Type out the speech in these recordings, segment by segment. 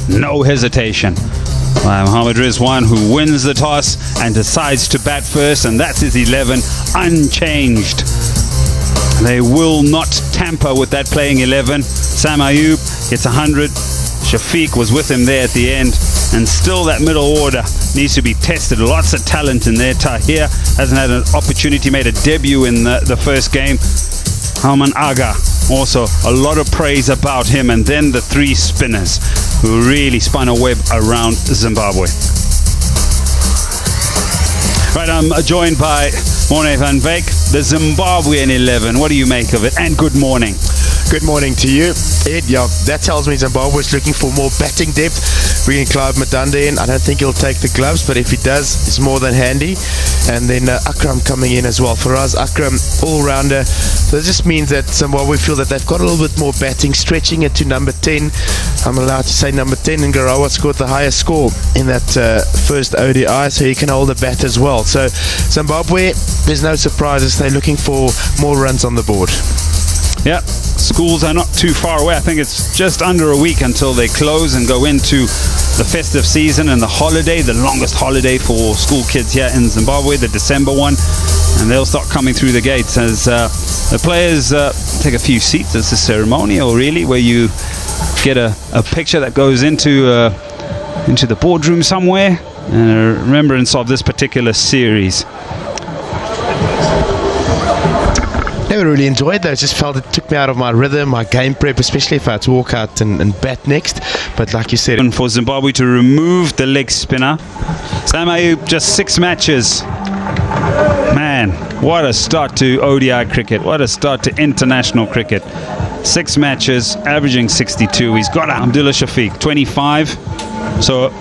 no hesitation. Mohammad Rizwan, who wins the toss and decides to bat first, and that's his 11 unchanged. They will not tamper with that playing 11. Sam Ayub gets 100. Shafiq was with him there at the end, and still that middle order needs to be tested. Lots of talent in there. Tahir hasn't had an opportunity, made a debut in the first game. Halman Aga, also a lot of praise about him. And then the three spinners who really spun a web around Zimbabwe. Right, I'm joined by Morne van Wyk, the Zimbabwean 11. What do you make of it? And good morning. Good morning to you, Ed. Yeah, that tells me Zimbabwe is looking for more batting depth. Bringing Clive Madanda in, I don't think he'll take the gloves, but if he does, it's more than handy. And then Akram coming in as well. For us, Akram, all-rounder. So it just means that Zimbabwe feel that they've got a little bit more batting, stretching it to number 10. I'm allowed to say number 10, and Garawa scored the highest score in that first ODI, so he can hold the bat as well. So Zimbabwe, there's no surprises. They're looking for more runs on the board. Yeah, schools are not too far away. I think it's just under a week until they close and go into the festive season and the holiday, the longest holiday for school kids here in Zimbabwe, the December one. And they'll start coming through the gates as the players take a few seats. It's a ceremonial, really, where you get a picture that goes into the boardroom somewhere in remembrance of this particular series. Never really enjoyed those. Just felt it took me out of my rhythm, my game prep, especially if I had to walk out and bat next. But like you said, for Zimbabwe to remove the leg spinner. Sam Ayub, just 6 matches. Man, what a start to ODI cricket. What a start to international cricket. 6 matches, averaging 62. He's got Abdullah Shafiq, 25. So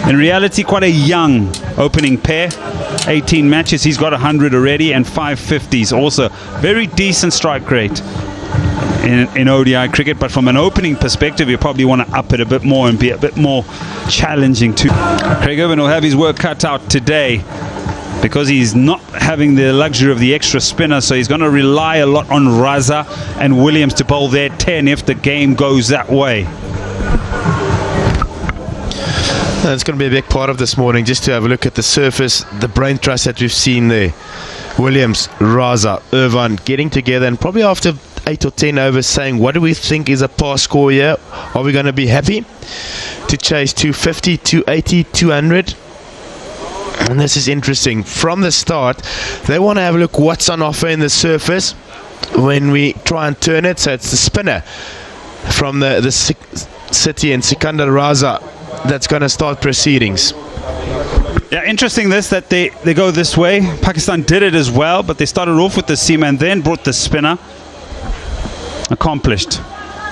in reality, quite a young opening pair. 18 matches, he's got 100 already, and 550s. Also very decent strike rate in ODI cricket, but from an opening perspective you probably want to up it a bit more and be a bit more challenging too. Craig Irvin will have his work cut out today because he's not having the luxury of the extra spinner, so he's going to rely a lot on Raza and Williams to bowl their 10 if the game goes that way. It's going to be a big part of this morning, just to have a look at the surface, the brain trust that we've seen there. Williams, Raza, Irvan getting together, and probably after 8 or 10 overs saying, what do we think is a pass score here? Are we going to be happy to chase 250, 280, 200? And this is interesting. From the start, they want to have a look what's on offer in the surface when we try and turn it. So it's the spinner from the city and Sikandar Raza that's going to start proceedings. Yeah, interesting that they go this way. Pakistan did it as well, but they started off with the seam and then brought the spinner. Accomplished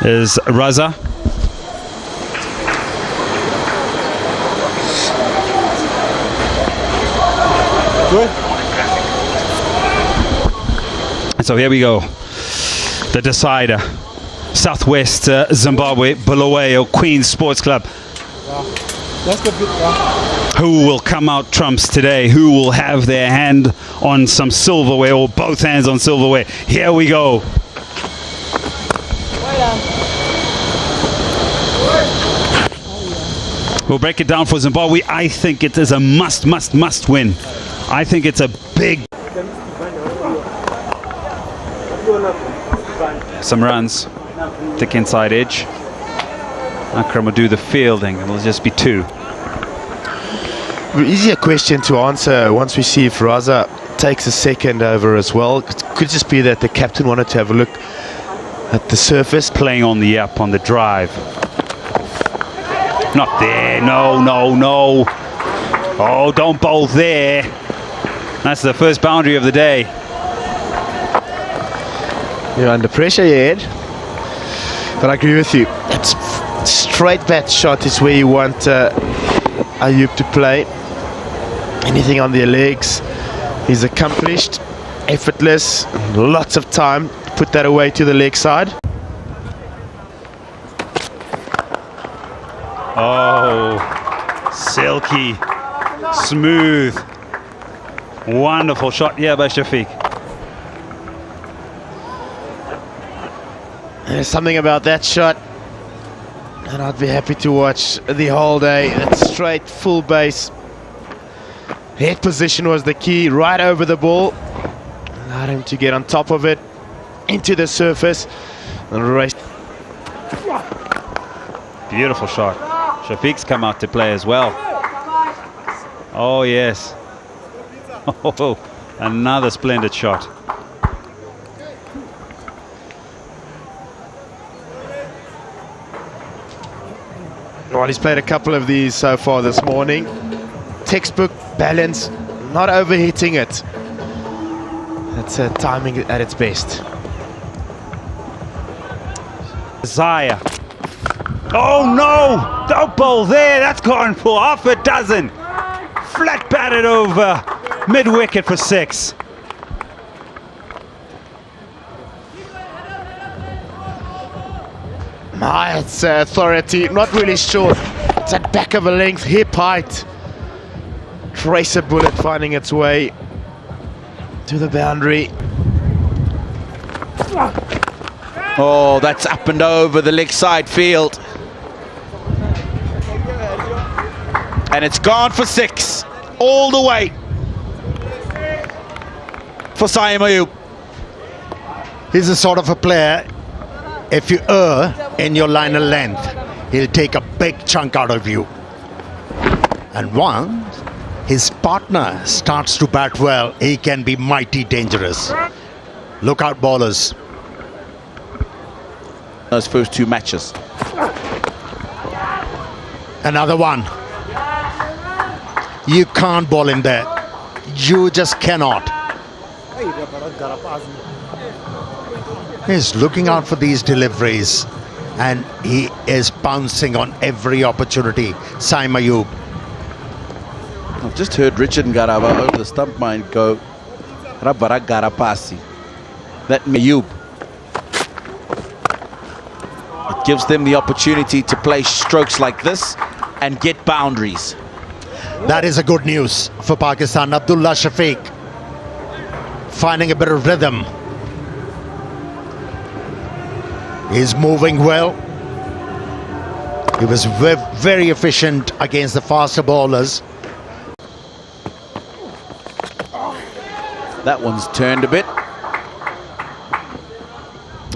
is Raza. Good. And so here we go. The decider. Southwest Zimbabwe, Bulawayo Queen's Sports Club. Who will come out trumps today? Who will have their hand on some silverware, or both hands on silverware? Here we go. We'll break it down for Zimbabwe. I think it is a must win. I think it's a big... Some runs. Thick inside edge. Akram will do the fielding. It'll just be 2. Easier question to answer once we see if Raza takes a second over as well. It could just be that the captain wanted to have a look at the surface. Playing on the up on the drive. Not there. No. Oh, don't bowl there. That's the first boundary of the day. You're under pressure, Ed. But I agree with you. It's straight bat shot is where you want Ayub to play. Anything on their legs is accomplished, effortless, lots of time to put that away to the leg side. Oh, silky, smooth, wonderful shot here by Shafiq. There's something about that shot. And I'd be happy to watch the whole day. That straight full base. Head position was the key, right over the ball. Allowed him to get on top of it, into the surface, and race. Beautiful shot. Shafiq's come out to play as well. Oh, yes. Oh, another splendid shot. Well, he's played a couple of these so far this morning. Textbook balance, not overhitting it. That's timing at its best. Zaya. Oh no! Don't bowl there. That's gone for half a dozen. Flat batted over mid wicket for 6. It's authority, not really sure. It's at back of a length, hip height. Tracer bullet finding its way to the boundary. Oh, that's up and over the leg side field. And it's gone for 6, all the way for Saim Ayub. He's the sort of a player, if you err in your line of length, he'll take a big chunk out of you. And once his partner starts to bat well, he can be mighty dangerous. Look out, bowlers. Those first 2 matches. Another one. You can't bowl him there. You just cannot. He's looking out for these deliveries and he is pouncing on every opportunity. Saim Ayub. I've just heard Richard Ngarava over the stump mine go Rabara Garapasi. That Ayub. It gives them the opportunity to play strokes like this and get boundaries. That is a good news for Pakistan. Abdullah Shafiq finding a bit of rhythm. He's moving well. He was very efficient against the faster bowlers. That one's turned a bit.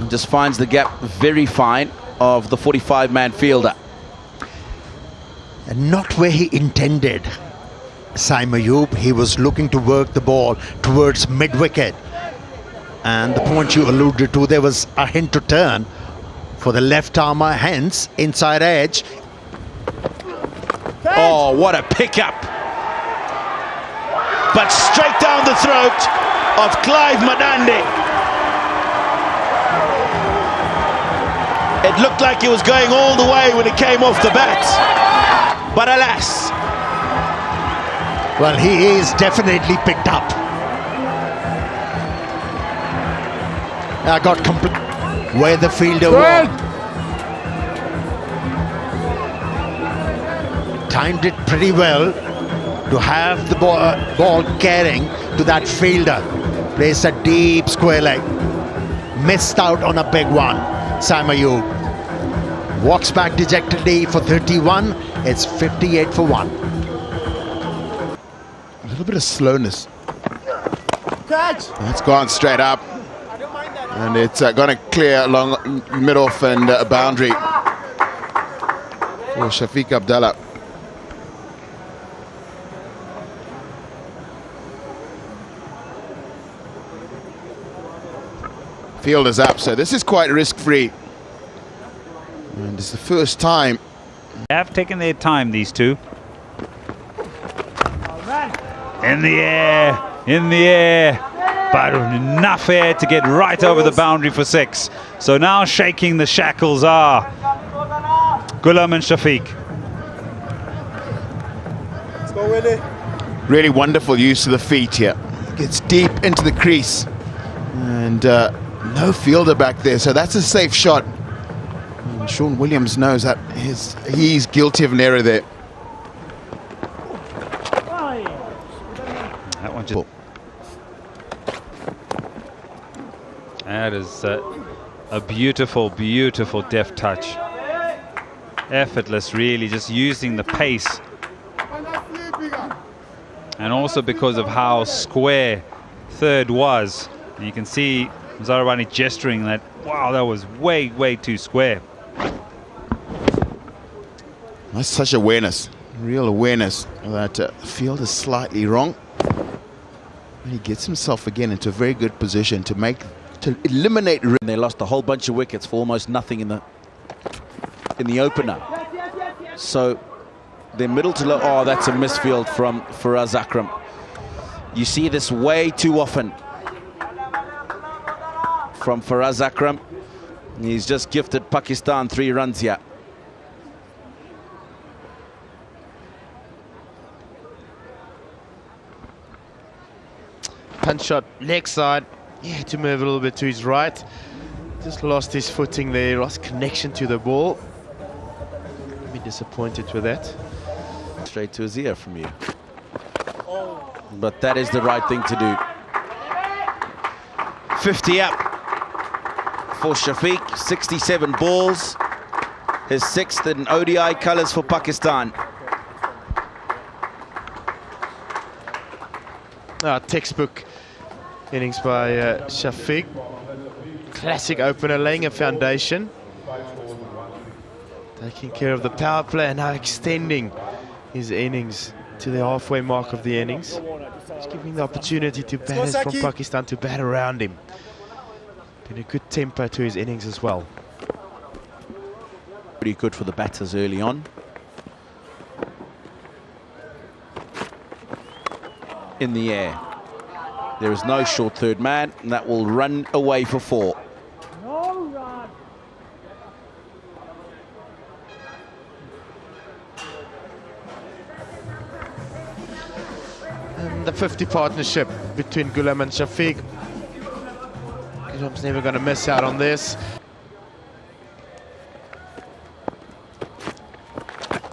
Just finds the gap very fine of the 45-man fielder. And not where he intended. Saim Ayub, he was looking to work the ball towards mid-wicket. And the point you alluded to, there was a hint to turn for the left armour, hence inside edge. Oh, what a pickup. But straight down the throat of Clive Madande. It looked like he was going all the way when he came off the bat. But alas. Well, he is definitely picked up. I got complete where the fielder was. Timed it pretty well to have the ball carrying to that fielder. Placed a deep square leg. Missed out on a big one. Saim Ayub walks back dejectedly for 31. It's 58 for 1. A little bit of slowness. It's gone straight up. And it's going to clear along mid-off and a boundary for Shafiq Abdallah. Field is up, so this is quite risk-free. And it's the first time. They have taken their time, these two. In the air, but enough air to get right over the boundary for 6. So now shaking the shackles are Ghulam and Shafiq. Let's go, Willie. Really wonderful use of the feet here. Gets deep into the crease. And no fielder back there, so that's a safe shot. And Sean Williams knows that he's guilty of an error there. That one just... That is a beautiful, beautiful deft touch. effortless, really, just using the pace. And also because of how square third was. And you can see Zarawani gesturing that, wow, that was way, way too square. That's such awareness, real awareness that the field is slightly wrong. And he gets himself again into a very good position to eliminate. And they lost a whole bunch of wickets for almost nothing in the opener. So their middle to low. Oh, that's a misfield from Faraz Akram. You see this way too often from Faraz Akram. He's just gifted Pakistan 3 runs here. Punch shot, leg side. He had to move a little bit to his right. Just lost his footing there, lost connection to the ball. Be disappointed with that. Straight to his ear from you. But that is the right thing to do. 50 up for Shafiq, 67 balls. His 6th in ODI colours for Pakistan. Textbook innings by Shafiq. Classic opener, laying a foundation. Taking care of the power play and now extending his innings to the halfway mark of the innings. Just giving the opportunity to batters from Pakistan to bat around him. Been a good tempo to his innings as well. Pretty good for the batters early on. In the air. There is no short third man, and that will run away for 4. And the 50 partnership between Ghulam and Shafiq. Ghulam's never going to miss out on this.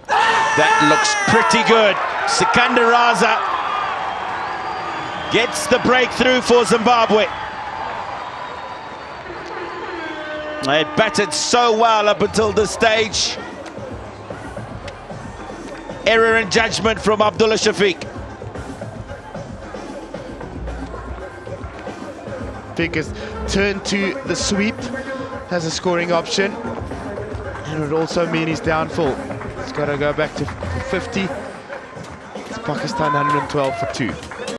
That looks pretty good. Sikandar Raza gets the breakthrough for Zimbabwe. They batted so well up until this stage. Error in judgment from Abdullah Shafiq. Shafiq has turned to the sweep, has a scoring option, and it would also mean his downfall. He's got to go back to 50. It's Pakistan 112 for 2.